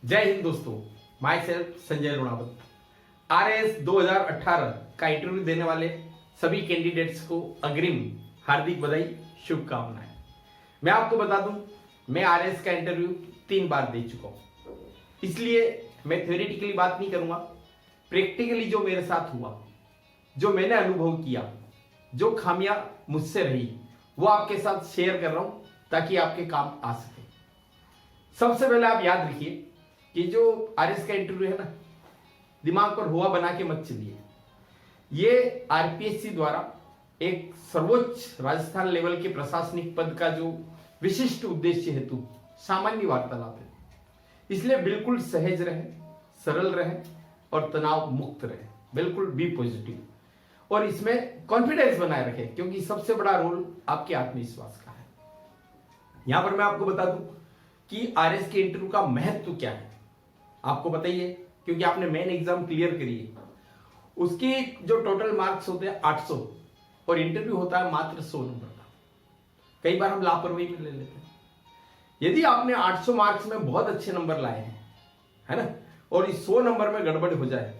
जय हिंद दोस्तों, my self Sanjay रुणावत। RAS 2018 का इंटरव्यू देने वाले सभी कैंडिडेट्स को अग्रिम हार्दिक बधाई, शुभकामनाएं। मैं आपको बता दूं, मैं आरएएस का इंटरव्यू 3 बार दे चुका हूं, इसलिए मैं थ्योरेटिकली बात नहीं करूंगा। प्रैक्टिकली जो मेरे साथ हुआ, जो मैंने अनुभव किया, जो खामियां मुझसे रही, वो आपके साथ शेयर कर रहा हूं ताकि आपके काम आ सके। सबसे पहले आप याद रखिए कि जो आरएस का इंटरव्यू है ना, दिमाग पर हुआ बना के मत चलिए। ये आरपीएससी द्वारा एक सर्वोच्च राजस्थान लेवल के प्रशासनिक पद का जो विशिष्ट उद्देश्य हेतु सामान्य वार्तालाप है, इसलिए बिल्कुल सहज रहे, सरल रहे और तनाव मुक्त रहे। बिल्कुल बी पॉजिटिव और इसमें कॉन्फिडेंस बनाए रखें, क्योंकि सबसे बड़ा रोल आपके आत्मविश्वास का है। यहां पर मैं आपको बता दूं कि आरएस के इंटरव्यू का महत्व क्या है, आपको बताइए, क्योंकि आपने मेन एग्जाम क्लियर करी है। उसकी जो टोटल मार्क्स होते हैं 800 और इंटरव्यू होता है मात्र 100 नंबर का। कई बार हम लापरवाही में ले लेते हैं। यदि आपने 800 मार्क्स में बहुत अच्छे नंबर लाए हैं, है ना, और इस 100 नंबर में गड़बड़ हो जाए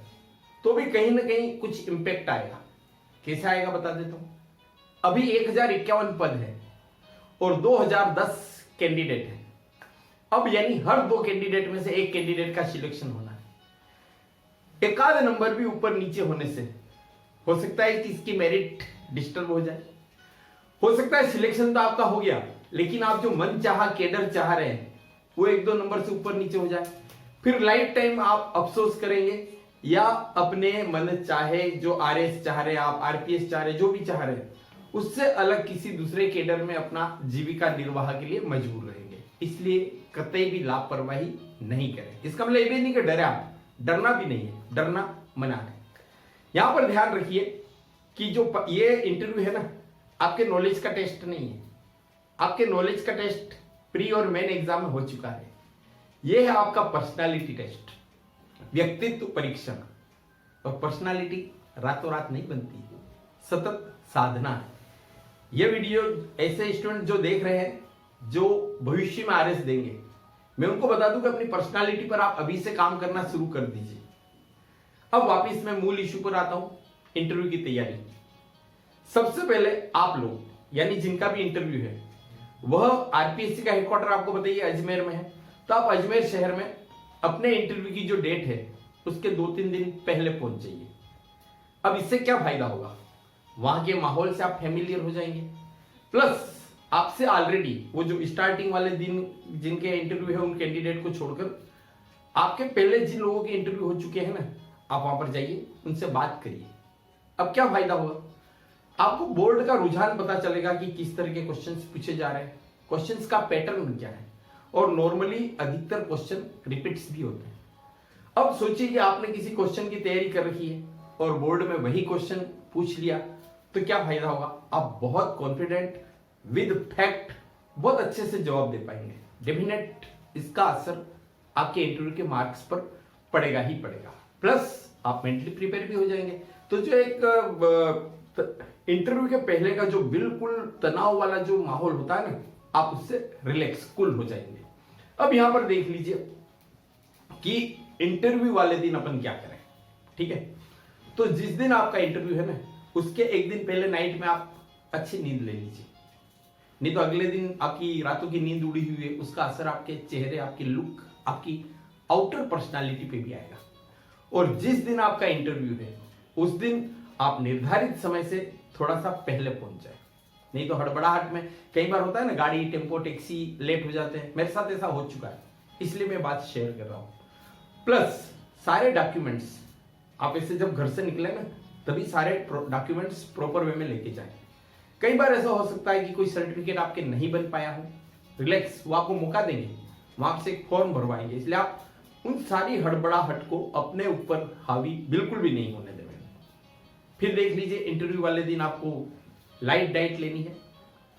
तो भी कहीं ना कहीं कुछ इंपैक्ट आएगा। कैसे आएगा बता देता हूं। अभी 1051 पद है और 2010 कैंडिडेट है। अब यानी हर 2 कैंडिडेट में से एक कैंडिडेट का सिलेक्शन होना है। एकाध नंबर भी ऊपर नीचे होने से हो सकता है कि इसकी मेरिट डिस्टर्ब हो जाए। हो सकता है सिलेक्शन तो आपका हो गया, लेकिन आप जो मन चाहा कैडर चाह रहे हैं वो 1-2 नंबर से ऊपर नीचे हो जाए, फिर लाइफ टाइम आप अफसोस करेंगे। या अपने मन चाहे जो आरएस चाह रहे हैं, आप आरपीएस चाह रहे हैं, जो भी चाह रहे हैं, उससे अलग किसी दूसरे कैडर में अपना जीविका निर्वाह के लिए मजबूर रहेंगे। इसलिए कतई भी लापरवाही नहीं करें। इसका मतलब ये नहीं कि डरे आप, डरना भी नहीं है, डरना मना है। यहां पर ध्यान रखिए कि जो ये इंटरव्यू है ना, आपके नॉलेज का टेस्ट नहीं है। आपके नॉलेज का टेस्ट प्री और मेन एग्जाम में हो चुका है। यह है आपका पर्सनालिटी टेस्ट, व्यक्तित्व परीक्षण। और पर्सनालिटी रातों रात नहीं बनती है, सतत साधना है। यह वीडियो ऐसे स्टूडेंट जो देख रहे हैं, जो भविष्य में आरएस देंगे, मैं उनको बता दूं कि अपनी पर्सनालिटी पर आप अभी से काम करना शुरू कर दीजिए। अब वापस मैं मूल इश्यू पर आता हूं, इंटरव्यू की तैयारी। सबसे पहले आप लोग, यानी जिनका भी इंटरव्यू है, वह आरपीएससी का हेडक्वार्टर आपको बताइए अजमेर में है, तो आप अजमेर शहर में अपने इंटरव्यू की जो डेट है उसके 2-3 दिन पहले पहुंच जाइए। अब इससे क्या फायदा होगा, वहां के माहौल से आप फेमिलियर हो जाएंगे, प्लस आपसे ऑलरेडी वो जो स्टार्टिंग वाले दिन जिनके इंटरव्यू है उन कैंडिडेट को छोड़कर आपके पहले जिन लोगों के इंटरव्यू हो चुके हैं ना, आप वहां पर जाइए, उनसे बात करिए। अब क्या फायदा होगा, आपको बोर्ड का रुझान पता चलेगा कि किस तरह के क्वेश्चंस पूछे जा रहे हैं, क्वेश्चंस का पैटर्न क्या है, और नॉर्मली अधिकतर क्वेश्चन रिपीट्स भी होते हैं। अब सोचिए कि आपने किसी क्वेश्चन की तैयारी कर रखी है और बोर्ड में वही क्वेश्चन पूछ लिया, तो क्या फायदा होगा, आप बहुत कॉन्फिडेंट विद फैक्ट बहुत अच्छे से जवाब दे पाएंगे। डेफिनेट इसका असर आपके इंटरव्यू के मार्क्स पर पड़ेगा ही पड़ेगा, प्लस आप मेंटली प्रिपेयर भी हो जाएंगे। तो जो एक इंटरव्यू के पहले का जो बिल्कुल तनाव वाला जो माहौल होता है ना, आप उससे रिलैक्स कूल हो जाएंगे। अब यहां पर देख लीजिए कि इंटरव्यू वाले दिन अपन क्या करें। ठीक है, तो जिस दिन आपका इंटरव्यू है ना, उसके एक दिन पहले नाइट में आप अच्छी नींद ले लीजिए, नहीं तो अगले दिन आपकी रातों की नींद उड़ी हुई है, उसका असर आपके चेहरे, आपकी लुक, आपकी आउटर पर्सनालिटी पे भी आएगा। और जिस दिन आपका इंटरव्यू है उस दिन आप निर्धारित समय से थोड़ा सा पहले पहुंच जाए, नहीं तो हड़बड़ाहट में कई बार होता है ना, गाड़ी, टेम्पो, टैक्सी लेट हो जाते हैं। मेरे साथ ऐसा हो चुका है, इसलिए मैं बात शेयर कर रहा हूं। प्लस सारे डॉक्यूमेंट्स आप इससे जब घर से निकले ना, तभी सारे डॉक्यूमेंट्स प्रॉपर वे में लेके जाएं। कई बार ऐसा हो सकता है कि कोई सर्टिफिकेट आपके नहीं बन पाया हो, रिलैक्स, वो आपको मौका देंगे, वहां आपसे एक फॉर्म भरवाएंगे, इसलिए आप उन सारी हड़बड़ाहट को अपने ऊपर हावी बिल्कुल भी नहीं होने देंगे। फिर देख लीजिए, इंटरव्यू वाले दिन आपको लाइट डाइट लेनी है,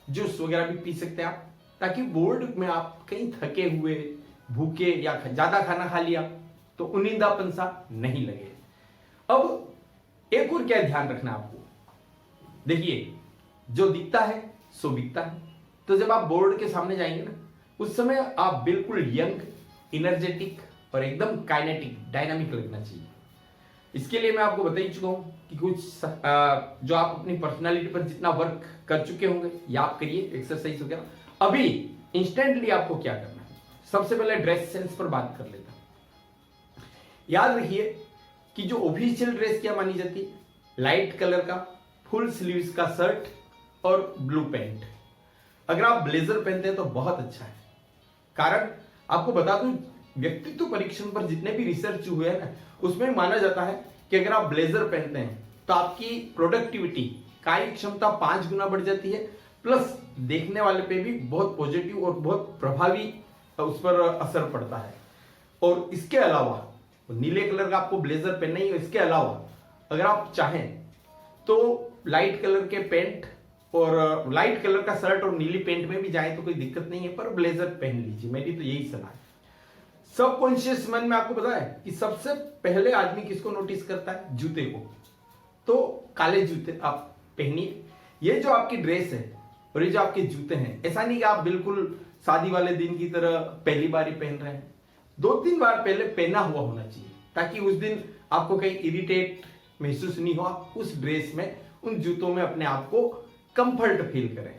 जूस वगैरह भी पी सकते हैं आप, ताकि बोर्ड में आप कहीं थके हुए, भूखे या ज्यादा खाना खा लिया तो उनिंदापन सा नहीं लगे। अब एक और क्या ध्यान रखना आपको, देखिए, जो दिखता है सो बिकता है। तो जब आप बोर्ड के सामने जाएंगे ना, उस समय आप बिल्कुल यंग, इनर्जेटिक और एकदम काइनेटिक डायनामिक लगना चाहिए। इसके लिए मैं आपको बता ही चुका हूं कि कुछ जो आप अपनी पर्सनालिटी पर जितना वर्क कर चुके होंगे या आप करिए एक्सरसाइज वगैरह। अभी इंस्टेंटली आपको क्या करना है, सबसे पहले ड्रेस सेंस पर बात कर लेता हूं। याद रखिए कि जो ऑफिशियल ड्रेस क्या मानी जाती है, लाइट कलर का फुल स्लीव्स का शर्ट और ब्लू पैंट। अगर आप ब्लेजर पहनते हैं तो बहुत अच्छा है, कारण आपको बता दूं व्यक्तित्व परीक्षण पर जितने भी रिसर्च हुए हैं ना, उसमें माना जाता है कि अगर आप ब्लेजर पहनते हैं तो आपकी प्रोडक्टिविटी कार्य क्षमता 5 गुना बढ़ जाती है, प्लस देखने वाले पे भी बहुत पॉजिटिव और बहुत प्रभावी उस पर असर पड़ता है। और इसके अलावा नीले कलर का आपको ब्लेजर पहनना ही है। इसके अलावा अगर आप चाहें तो लाइट कलर के पैंट और लाइट कलर का शर्ट और नीली पैंट में भी जाए तो कोई दिक्कत नहीं है, पर ब्लेजर पहन लीजिए, मेरी तो यही सलाह है। सबकॉन्शियस मन में आपको पता है कि सबसे पहले आदमी किसको नोटिस करता है, जूते को। तो काले जूते आप पहनिए, ये जो आपकी ड्रेस है और ये जो आपके जूते हैं, ऐसा नहीं कि आप बिल्कुल शादी वाले दिन की तरह पहली बार ही पहन रहे हैं, 2-3 बार पहले पहना हुआ होना चाहिए, ताकि उस दिन आपको कहीं इरिटेट महसूस नहीं हो, आप उस ड्रेस में उन जूतों में अपने आप को कंफर्ट फील करें।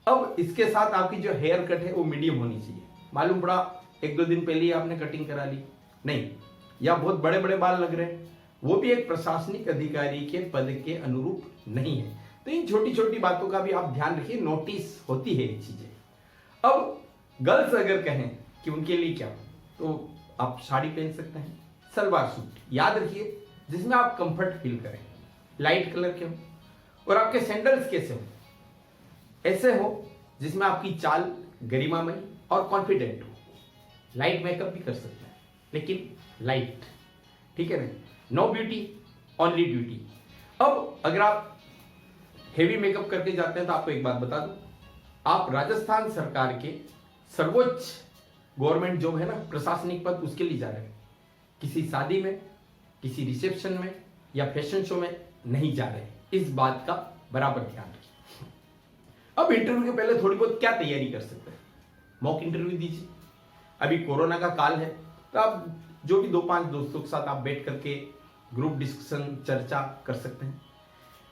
अब इसके साथ आपकी जो हेयर कट है वो मीडियम होनी चाहिए। मालूम पड़ा 1-2 दिन पहले ही आपने कटिंग करा ली, नहीं, या बहुत बड़े बड़े बाल लग रहे हैं, वो भी एक प्रशासनिक अधिकारी के पद के अनुरूप नहीं है। तो इन छोटी छोटी बातों का भी आप ध्यान रखिए, नोटिस होती है ये चीजें। अब गर्ल्स अगर कहें कि उनके लिए क्या, तो आप साड़ी पहन सकते हैं, सलवार सूट, याद रखिए जिसमें आप कंफर्ट फील करें, लाइट कलर के हो, और आपके सैंडल्स कैसे हो, ऐसे हो जिसमें आपकी चाल गरिमामय और कॉन्फिडेंट हो। लाइट मेकअप भी कर सकते हैं, लेकिन लाइट, ठीक है ना, नो ब्यूटी ओनली ड्यूटी। अब अगर आप हेवी मेकअप करके जाते हैं तो आपको एक बात बता दूं, आप राजस्थान सरकार के सर्वोच्च गवर्नमेंट जॉब है ना, प्रशासनिक पद, उसके लिए जा रहे हैं। किसी शादी में, किसी रिसेप्शन में या फैशन शो में नहीं जा रहे, इस बात का बराबर ध्यान रखिए। अब इंटरव्यू के पहले थोड़ी बहुत क्या तैयारी कर सकते हैं, मॉक इंटरव्यू दीजिए। अभी कोरोना का काल है तो आप जो भी 2-5 दोस्तों के साथ आप बैठ करके ग्रुप डिस्कशन चर्चा कर सकते हैं।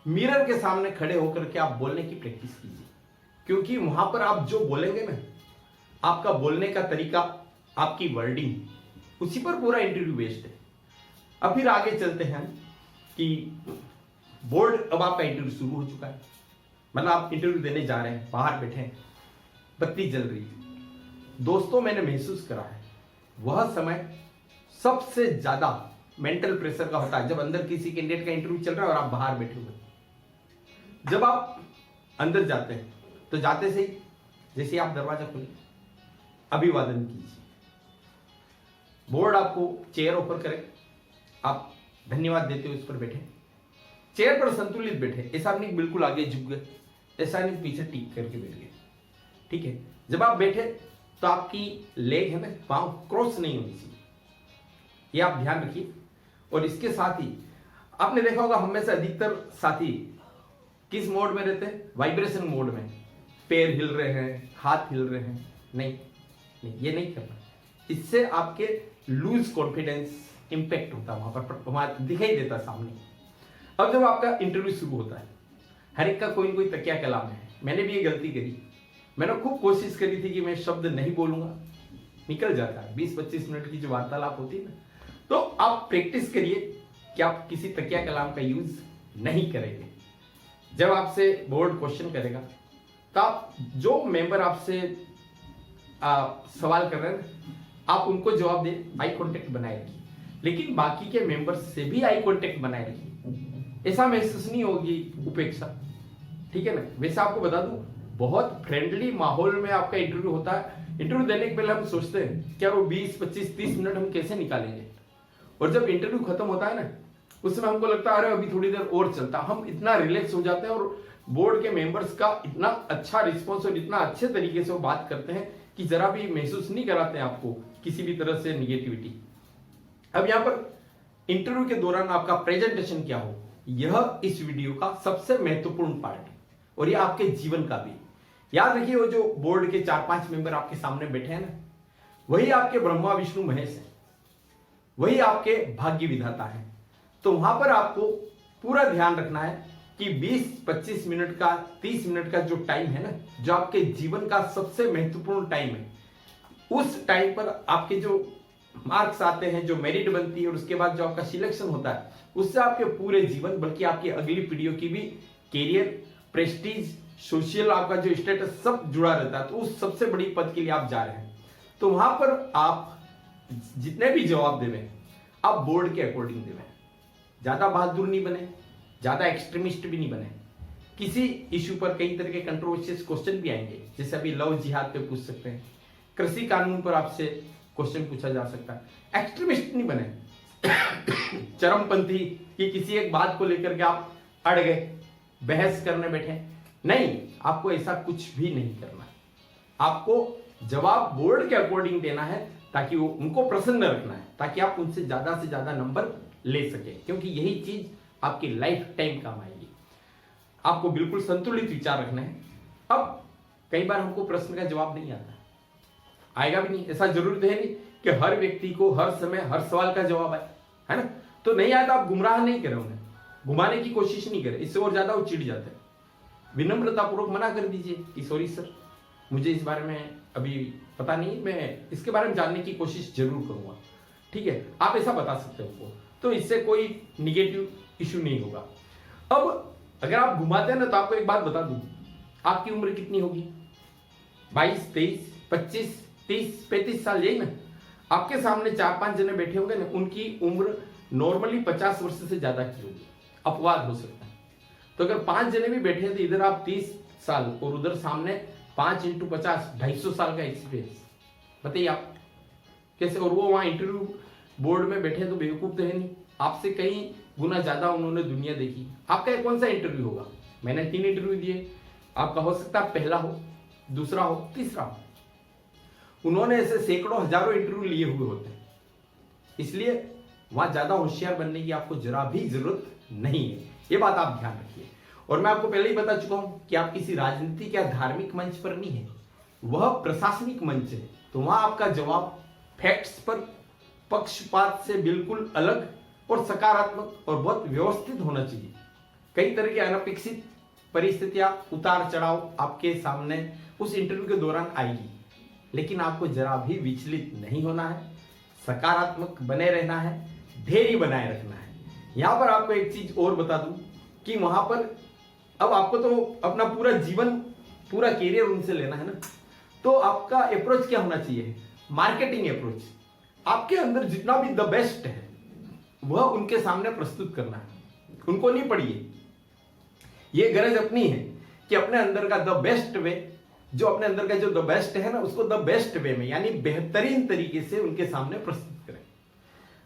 मिरर के सामने खड़े होकर के आप बोलने की प्रैक्टिस कीजिए, क्योंकि वहां पर आप जो बोलेंगे ना, आपका बोलने का तरीका, आपकी वर्डिंग, उसी पर पूरा इंटरव्यू बेस्ड है। अब फिर आगे चलते हैं कि बोर्ड, अब आपका इंटरव्यू शुरू हो चुका है, मतलब आप इंटरव्यू देने जा रहे हैं, बाहर बैठे हैं, बत्ती जल रही है। दोस्तों, मैंने महसूस करा है वह समय सबसे ज्यादा मेंटल प्रेशर का होता है जब अंदर किसी कैंडिडेट का इंटरव्यू चल रहा है और आप बाहर बैठे हुए। जब आप अंदर जाते हैं तो जाते से ही जैसे आप दरवाजा खोले, अभिवादन कीजिए, बोर्ड आपको चेयर ऑफर करे, आप धन्यवाद देते हुए उस पर बैठे, चेयर पर संतुलित बैठे, ऐसा नहीं बिल्कुल आगे झुक गए, ऐसा नहीं पीछे टीक करके बैठ गए, ठीक है। जब आप बैठे तो आपकी लेग है ना, पांव क्रॉस नहीं होनी चाहिए, ये आप ध्यान रखिए। और इसके साथ ही आपने देखा होगा हमेशा अधिकतर साथी किस मोड में रहते हैं, वाइब्रेशन मोड में, पैर हिल रहे हैं, हाथ हिल रहे हैं, नहीं, ये नहीं करना, इससे आपके लूज कॉन्फिडेंस इंपैक्ट होता है, वहां दिखाई देता सामने। अब जब आपका इंटरव्यू शुरू होता है, हर एक का कोई ना कोई तकिया कलाम है। मैंने भी ये गलती करी, मैंने खूब कोशिश करी थी कि मैं शब्द नहीं बोलूंगा, निकल जाता है। 20-25 मिनट की जो वार्तालाप होती है ना, तो आप प्रैक्टिस करिए कि आप किसी तकिया कलाम का यूज नहीं करेंगे। जब आपसे बोर्ड क्वेश्चन करेगा तो आप जो मेंबर आपसे सवाल कर रहे हैं, आप उनको जवाब दें, आई कांटेक्ट बनाए रखिए, लेकिन बाकी के मेंबर्स से भी आई कांटेक्ट बनाए रखिए, ऐसा महसूस नहीं होगी उपेक्षा, ठीक है ना। वैसे आपको बता दूं, बहुत फ्रेंडली माहौल में आपका इंटरव्यू होता है। इंटरव्यू देने के पहले हम सोचते हैं क्या वो 20-25-30 मिनट हम कैसे निकालेंगे, और जब इंटरव्यू खत्म होता है ना, उस समय हमको लगता है अरे अभी थोड़ी देर और चलता, हम इतना रिलैक्स हो जाते हैं और बोर्ड के मेंबर्स का इतना अच्छा रिस्पॉन्स और इतना अच्छे तरीके से वो बात करते हैं कि जरा भी महसूस नहीं कराते हैं आपको किसी भी तरह से निगेटिविटी। अब यहां पर इंटरव्यू के दौरान आपका प्रेजेंटेशन क्या हो, यह इस वीडियो का सबसे महत्वपूर्ण पार्ट है, और यह आपके जीवन का भी। याद रखिए, वो जो बोर्ड के 4-5 मेंबर आपके सामने बैठे हैं ना, वही आपके ब्रह्मा विष्णु महेश है। वही आपके भाग्य विधाता है। तो वहां पर आपको पूरा ध्यान रखना है कि 20-25 मिनट का 30 मिनट का जो टाइम है ना, जो आपके जीवन का सबसे महत्वपूर्ण टाइम है, उस टाइम पर आपके जो मार्क्स आते हैं, जो मेरिट बनती है और उसके बाद जो आपका सिलेक्शन होता है, उससे आपके पूरे जीवन बल्कि आपकी अगली पीढ़ियों की भी कैरियर, प्रेस्टीज, सोशल आपका जो स्टेटस सब जुड़ा रहता है। तो उस सबसे बड़ी पद के लिए आप जा रहे हैं। तो वहां पर आप जितने भी जवाब देवें आप बोर्ड के अकॉर्डिंग देवें। ज्यादा बहादुर नहीं बने, ज्यादा एक्सट्रीमिस्ट भी नहीं बने। किसी इश्यू पर कई तरह के कंट्रोवर्शियस क्वेश्चन भी आएंगे, जैसे अभी लव जिहाद पे पूछ सकते हैं, कृषि कानून पर आपसे क्वेश्चन पूछा जा सकता है। एक्सट्रीमिस्ट नहीं बने, चरमपंथी कि किसी एक बात को लेकर के आप अड़ गए, बहस करने बैठे, नहीं, आपको ऐसा कुछ भी नहीं करना है। आपको जवाब बोर्ड के अकॉर्डिंग देना है, ताकि वो उनको प्रसन्न रखना है, ताकि आप उनसे ज्यादा नंबर ले सके, क्योंकि यही चीज आपकी लाइफ टाइम काम आएगी। आपको बिल्कुल संतुलित विचार रखना है। अब कई बार हमको प्रश्न का जवाब नहीं आता, आएगा भी नहीं, ऐसा जरूरी है नहीं कि हर व्यक्ति को हर समय हर सवाल का जवाब आए, है ना। तो नहीं आया तो आप गुमराह नहीं करें, उन्हें घुमाने की कोशिश नहीं करें, इससे और ज्यादा वो चिढ़ जाते हैं। विनम्रतापूर्वक मना कर दीजिए कि सॉरी सर, मुझे इस बारे में अभी पता नहीं, मैं इसके बारे में जानने की कोशिश जरूर करूंगा, ठीक है, आप ऐसा बता सकते हो उनको। तो इससे कोई निगेटिव इश्यू नहीं होगा। अब अगर आप घुमाते हैं ना, तो आपको एक बात बता दूं, आपकी उम्र कितनी होगी? 22, 23, 25, 30, 35 साल, यही ना। आपके सामने 4-5 जने बैठे होंगे ना, उनकी उम्र नॉर्मली 50 वर्ष से ज्यादा की होगी, अपवाद हो सकता है। तो अगर 5 जने भी बैठे हैं, तो इधर आप 30 साल और उधर सामने 5 × 50 250 साल का एक्सपीरियंस, बताइए आप कैसे। और वो वहां इंटरव्यू बोर्ड में बैठे तो बेवकूफ तो है नहीं, आपसे कई गुना ज्यादा उन्होंने दुनिया देखी। आपका कौन सा इंटरव्यू होगा? मैंने 3 इंटरव्यू दिए, आपका हो सकता है पहला हो, दूसरा हो, तीसरा हो। उन्होंने ऐसे सैकड़ों हजारों इंटरव्यू लिए हुए होते हैं, इसलिए वहां ज्यादा होशियार बनने की आपको जरा भी जरूरत नहीं है। ये बात आप ध्यान रखिए। और मैं आपको पहले ही बता चुका हूं कि आप किसी राजनीतिक या धार्मिक मंच पर नहीं है, वह प्रशासनिक मंच है। तो वहां आपका जवाब फैक्ट्स पर पक्षपात से बिल्कुल अलग और सकारात्मक और बहुत व्यवस्थित होना चाहिए। कई तरह की अनपेक्षित परिस्थितियां, उतार चढ़ाव आपके सामने उस इंटरव्यू के दौरान आएगी, लेकिन आपको जरा भी विचलित नहीं होना है, सकारात्मक बने रहना है, धैर्य बनाए रखना है। यहां पर आपको एक चीज और बता दूं कि वहां पर अब आपको तो अपना पूरा जीवन, पूरा कैरियर उनसे लेना है ना, तो आपका अप्रोच क्या होना चाहिए? Marketing approach. आपके अंदर जितना भी द बेस्ट है वह उनके सामने प्रस्तुत करना है। उनको नहीं पढ़िए, ये गरज अपनी है कि अपने अंदर का द बेस्ट वे, जो अपने अंदर का जो द बेस्ट है ना, उसको द बेस्ट वे में यानी बेहतरीन तरीके से उनके सामने प्रस्तुत करें।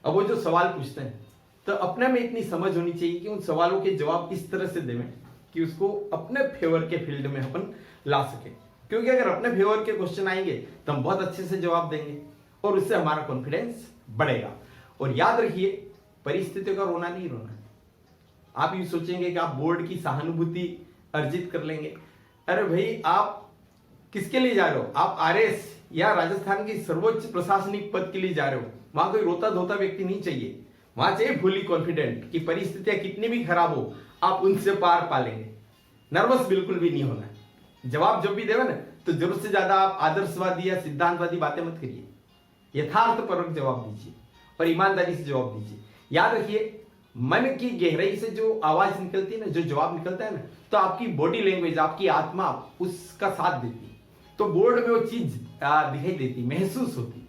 अब वो जो सवाल पूछते हैं, तो अपने में इतनी समझ होनी चाहिए कि उन सवालों के जवाब इस तरह से देवें कि उसको अपने फेवर के फील्ड में अपन ला सके। क्योंकि अगर अपने फेवर के क्वेश्चन आएंगे तो हम बहुत अच्छे से जवाब देंगे और उससे हमारा कॉन्फिडेंस बढ़ेगा। और याद रखिए, परिस्थितियों का रोना नहीं रोना है। आप ये सोचेंगे कि आप बोर्ड की सहानुभूति अर्जित कर लेंगे, अरे भाई आप किसके लिए जा रहे हो? आप आरएस या राजस्थान की सर्वोच्च प्रशासनिक पद के लिए जा रहे हो। वहां कोई रोता धोता व्यक्ति नहीं चाहिए, वहां चाहिए फुली कॉन्फिडेंट कि परिस्थितियां कितनी भी खराब हो आप उनसे पार पालेंगे। नर्वस बिल्कुल भी नहीं होना है। जवाब जब भी देवे ना, तो जरूरत से ज्यादा आप आदर्शवादी या सिद्धांतवादी बातें मत करिए, यथार्थपरक जवाब दीजिए और ईमानदारी से जवाब दीजिए। याद रखिए, मन की गहराई से जो आवाज निकलती है ना, जो जवाब निकलता है ना, तो आपकी बॉडी लैंग्वेज, आपकी आत्मा उसका साथ देती है। तो बोर्ड में वो चीज दिखाई देती, महसूस होती।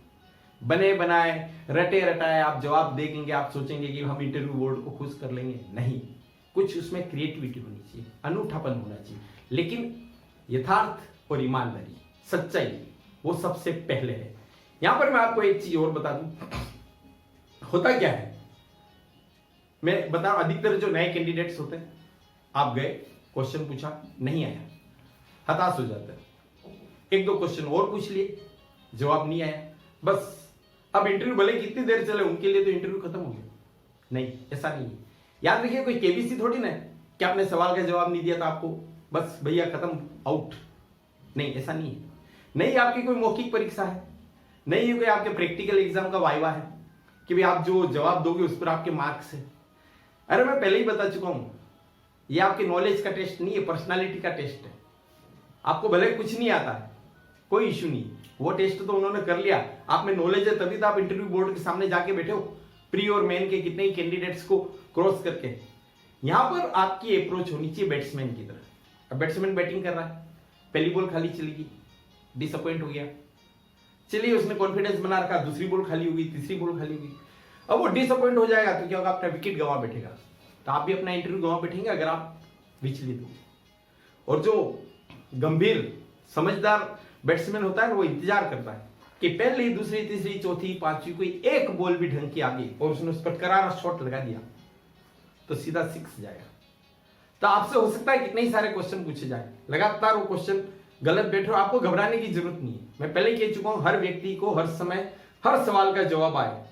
बने बनाए रटे रटाए आप जवाब देंगे, आप सोचेंगे कि हम इंटरव्यू बोर्ड को खुश कर लेंगे, नहीं। कुछ उसमें क्रिएटिविटी होनी चाहिए, अनूठापन होना चाहिए, लेकिन यथार्थ और ईमानदारी, सच्चाई, वो सबसे पहले है। यहां पर मैं आपको एक चीज और बता दूं, होता क्या है, मैं बता, अधिकतर जो नए कैंडिडेट्स होते हैं, आप गए, क्वेश्चन पूछा, नहीं आया, हताश हो जाते हैं। 1-2 क्वेश्चन और पूछ लिए, जवाब नहीं आया, बस अब इंटरव्यू भले कितनी देर चले, उनके लिए तो इंटरव्यू खत्म हो गया। नहीं, ऐसा नहीं है। याद रखिए, कोई केबीसी थोड़ी ना है कि आपने सवाल का जवाब नहीं दिया था आपको बस भैया खत्म, आउट। नहीं, ऐसा नहीं है। नहीं आपकी कोई मौखिक परीक्षा है, नहीं कोई आपके प्रैक्टिकल एग्जाम का वाइवा है, कि भाई आप जो जवाब दोगे उस पर आपके मार्क्स है। अरे मैं पहले ही बता चुका हूं, ये आपके नॉलेज का टेस्ट नहीं है, पर्सनालिटी का टेस्ट है। आपको भले कुछ नहीं आता है, कोई इश्यू नहीं, वो टेस्ट तो उन्होंने कर लिया, आप में नॉलेज है तभी तो आप इंटरव्यू बोर्ड के सामने जाके बैठे हो, प्री और मेन के कितने ही कैंडिडेट्स को क्रॉस करके। यहां पर आपकी अप्रोच होनी चाहिए बैट्समैन की तरह। अब बैट्समैन बैटिंग कर रहा है, पहली बॉल खाली चली गई, डिसअपॉइंट हो गया, चलिए उसने कॉन्फिडेंस बना रखा, दूसरी बॉल खाली होगी, तीसरी बॉल खाली होगी, अब वो डिसअपॉइंट हो जाएगा तो क्या होगा, अपना विकेट गंवा बैठेगा। तो आप भी अपना इंटरव्यू गंवा बैठेंगे अगर आप विचलित हो। और जो गंभीर समझदार बैट्समैन होता है ना, वो इंतजार करता है कि पहली, दूसरी, तीसरी, चौथी, पांचवी कोई एक बॉल भी ढंग की आ गई और उसने उस पर करारा शॉट लगा दिया तो सीधा 6 जाएगा। तो आपसे हो सकता है कितने ही सारे क्वेश्चन पूछे जाए, लगातार वो क्वेश्चन गलत बैठे हो, आपको घबराने की जरूरत नहीं है। मैं पहले कह चुका हूं, हर व्यक्ति को हर समय हर सवाल का जवाब आए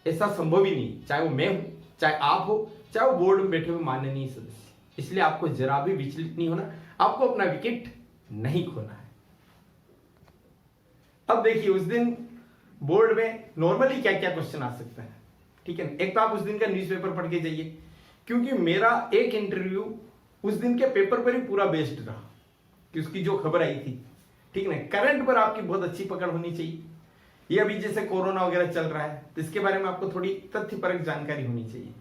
ऐसा संभव ही नहीं, चाहे वो मैं हूं, चाहे आप हो, चाहे वो बोर्ड में बैठे हुए माननीय सदस्य। इसलिए आपको जरा भी विचलित नहीं होना, आपको अपना विकेट नहीं खोना है। अब देखिए उस दिन बोर्ड में नॉर्मली क्या क्या क्वेश्चन आ सकता है, ठीक है। एक तो आप उस दिन का न्यूज़पेपर पढ़ के जाइए, क्योंकि मेरा एक इंटरव्यू उस दिन के पेपर पर ही पूरा बेस्ड रहा कि उसकी जो खबर आई थी, ठीक है ना। करंट पर आपकी बहुत अच्छी पकड़ होनी चाहिए। ये अभी जैसे कोरोना वगैरह चल रहा है तो इसके बारे में आपको थोड़ी तथ्यपरक जानकारी होनी चाहिए।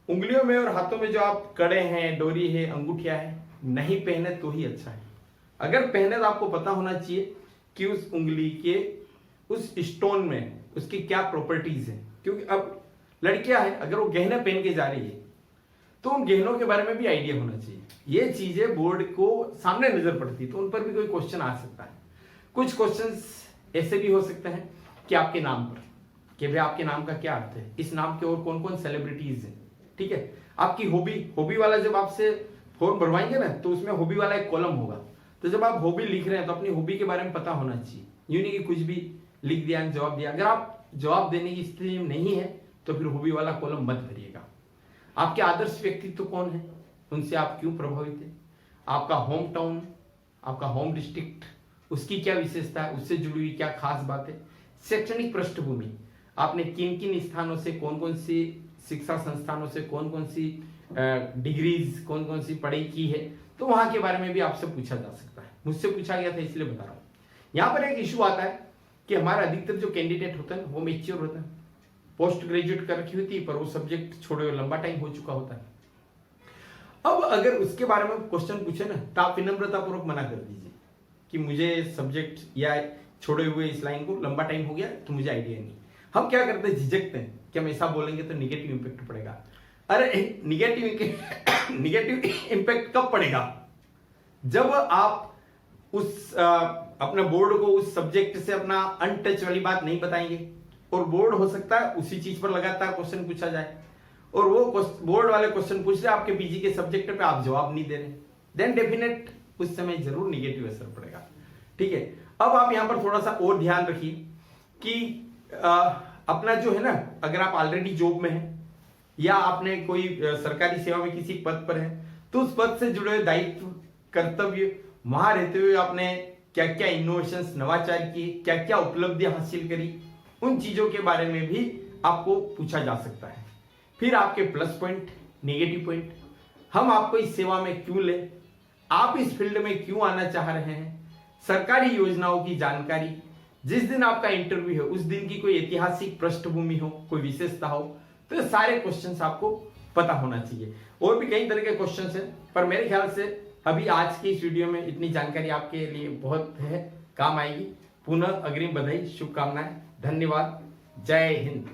उंगलियों में और हाथों में जो आप कड़े हैं, डोरी है, अंगूठिया है, नहीं पहने तो ही अच्छा है। अगर पहने तो आपको पता होना चाहिए कि उस उंगली के उस स्टोन में उसकी क्या प्रॉपर्टीज है, क्योंकि अब लड़कियां हैं, अगर वो गहने पहन के जा रही है तो उन गहनों के बारे में भी आइडिया होना चाहिए। ये चीजें बोर्ड को सामने नजर पड़ती तो उन पर भी कोई क्वेश्चन आ सकता है। कुछ क्वेश्चंस ऐसे भी हो सकते हैं कि आपके नाम पर, कि भाई आपके नाम का क्या अर्थ है, इस नाम के और कौन कौन सेलिब्रिटीज हैं, ठीक है। आपकी हॉबी वाला जब आपसे फॉर्म भरवाएंगे ना तो उसमें हॉबी वाला एक कॉलम होगा, तो जब आप हॉबी लिख रहे हैं तो अपनी हॉबी के बारे में पता होना चाहिए। यूं नहीं कि कुछ भी लिख दिया, जवाब दिया। अगर आप जवाब देने की स्थिति में नहीं है तो फिर हॉबी वाला कॉलम मत भरिएगा। आपके आदर्श व्यक्तित्व कौन है, उनसे आप क्यों प्रभावित है, आपका होम टाउन, आपका होम डिस्ट्रिक्ट, उसकी क्या विशेषता है, उससे जुड़ी हुई क्या खास बात है, शैक्षणिक पृष्ठभूमि, आपने किन किन स्थानों से, कौन कौन सी शिक्षा संस्थानों से कौन कौन सी डिग्रीज, कौन कौन सी पढ़ाई की है, तो वहां के बारे में भी आपसे पूछा जा सकता है। मुझसे पूछा गया था इसलिए बता रहा हूं। यहां पर एक इशू आता है कि हमारा अधिकतर जो कैंडिडेट होता है वो मेच्योर होता है, पोस्ट ग्रेजुएट कर रखी होती है, पर वो सब्जेक्ट छोड़े हुए लंबा टाइम हो चुका होता है। अब अगर उसके बारे में क्वेश्चन पूछे ना तो आप विनम्रतापूर्वक मना कर दीजिए कि मुझे सब्जेक्ट या छोड़े हुए इस लाइन को लंबा टाइम हो गया तो मुझे आइडिया नहीं। हम क्या करते हैं, झिझकते हैं कि हम ऐसा बोलेंगे तो निगेटिव इंपैक्ट पड़ेगा। अरे निगेटिव इंपैक्ट कब पड़ेगा, जब आप उस अपने बोर्ड को उस सब्जेक्ट से अपना अनटच वाली बात नहीं बताएंगे और बोर्ड हो सकता है उसी चीज पर लगातार क्वेश्चन पूछा जाए और वो बोर्ड वाले क्वेश्चन पूछ रहे आपके पीजी के सब्जेक्ट पे आप जवाब नहीं दे रहे, देन डेफिनेट उस समय जरूर निगेटिव असर पड़ेगा, ठीक है। अब आप यहां पर थोड़ा सा और ध्यान रखिए कि अपना जो है ना, अगर आप ऑलरेडी जॉब में हैं या आपने कोई सरकारी सेवा में किसी पद पर है तो उस पद से जुड़े हुए दायित्व, कर्तव्य, वहां रहते हुए आपने क्या क्या इनोवेशंस, नवाचार किए, क्या क्या उपलब्धियां हासिल करी, उन चीजों के बारे में भी आपको पूछा जा सकता है। फिर आपके प्लस पॉइंट, नेगेटिव पॉइंट, हम आपको इस सेवा में क्यों लें, आप इस फील्ड में क्यों आना चाह रहे हैं, सरकारी योजनाओं की जानकारी, जिस दिन आपका इंटरव्यू है उस दिन की कोई ऐतिहासिक पृष्ठभूमि हो, कोई विशेषता हो, तो ये सारे क्वेश्चंस आपको पता होना चाहिए। और भी कई तरह के क्वेश्चंस हैं, पर मेरे ख्याल से अभी आज की इस वीडियो में इतनी जानकारी आपके लिए बहुत है, काम आएगी। पुनः अग्रिम बधाई, शुभकामनाएं, धन्यवाद, जय हिंद।